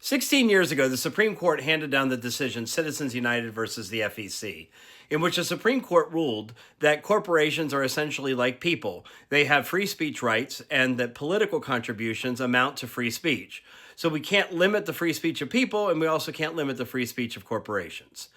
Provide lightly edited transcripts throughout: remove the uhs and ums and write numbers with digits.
16 years ago, the Supreme Court handed down the decision Citizens United versus the FEC, in which the Supreme Court ruled that corporations are essentially like people. They have free speech rights and that political contributions amount to free speech. So we can't limit the free speech of people, and we also can't limit the free speech of corporations.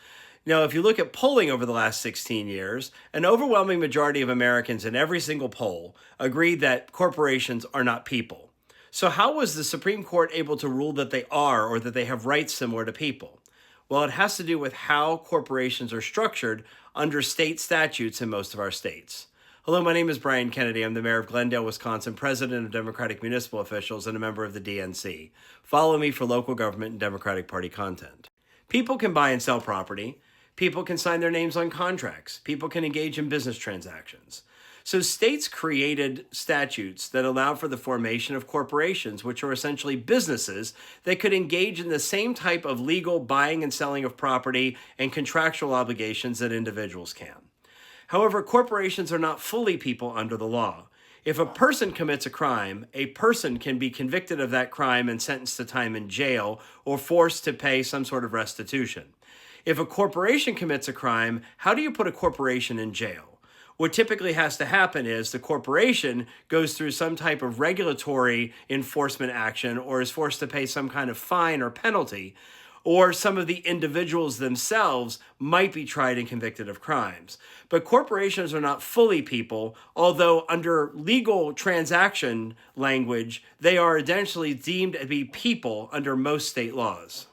Now, if you look at polling over the last 16 years, an overwhelming majority of Americans in every single poll agree that corporations are not people. So how was the Supreme Court able to rule that they are, or that they have rights similar to people? Well, it has to do with how corporations are structured under state statutes in most of our states. Hello, my name is Brian Kennedy. I'm the mayor of Glendale, Wisconsin, president of Democratic Municipal Officials, and a member of the DNC. Follow me for local government and Democratic Party content. People can buy and sell property. People can sign their names on contracts. People can engage in business transactions. So states created statutes that allow for the formation of corporations, which are essentially businesses that could engage in the same type of legal buying and selling of property and contractual obligations that individuals can. However, corporations are not fully people under the law. If a person commits a crime, a person can be convicted of that crime and sentenced to time in jail or forced to pay some sort of restitution. If a corporation commits a crime, how do you put a corporation in jail? What typically has to happen is the corporation goes through some type of regulatory enforcement action or is forced to pay some kind of fine or penalty, or some of the individuals themselves might be tried and convicted of crimes. But corporations are not fully people, although under legal transaction language, they are essentially deemed to be people under most state laws.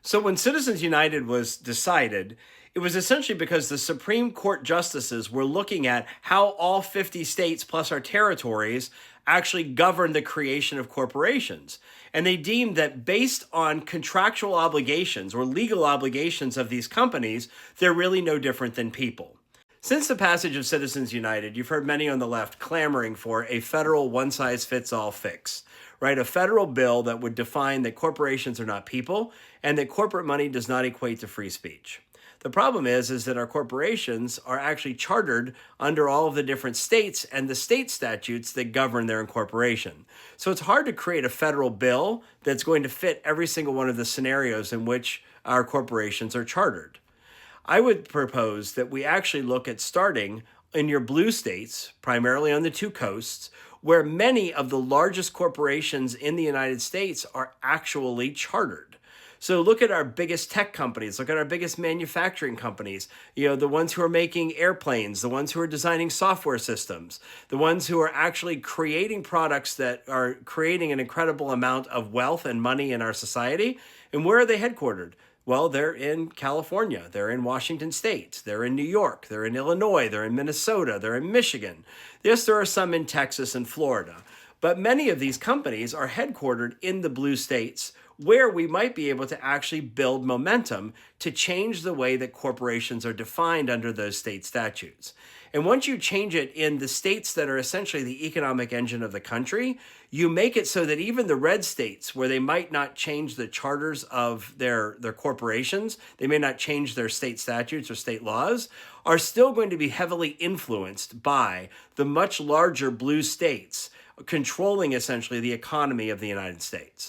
So when Citizens United was decided, it was essentially because the Supreme Court justices were looking at how all 50 states plus our territories actually govern the creation of corporations. And they deemed that based on contractual obligations or legal obligations of these companies, they're really no different than people. Since the passage of Citizens United, you've heard many on the left clamoring for a federal one-size-fits-all fix, right? A federal bill that would define that corporations are not people and that corporate money does not equate to free speech. The problem is that our corporations are actually chartered under all of the different states and the state statutes that govern their incorporation. So it's hard to create a federal bill that's going to fit every single one of the scenarios in which our corporations are chartered. I would propose that we actually look at starting in your blue states, primarily on the two coasts, where many of the largest corporations in the United States are actually chartered. So look at our biggest tech companies, look at our biggest manufacturing companies, the ones who are making airplanes, the ones who are designing software systems, the ones who are actually creating products that are creating an incredible amount of wealth and money in our society. And where are they headquartered? Well, they're in California, they're in Washington State, they're in New York, they're in Illinois, they're in Minnesota, they're in Michigan. Yes, there are some in Texas and Florida, but many of these companies are headquartered in the blue states, where we might be able to actually build momentum to change the way that corporations are defined under those state statutes. And once you change it in the states that are essentially the economic engine of the country, you make it so that even the red states, where they might not change the charters of their corporations, they may not change their state statutes or state laws, are still going to be heavily influenced by the much larger blue states controlling essentially the economy of the United States.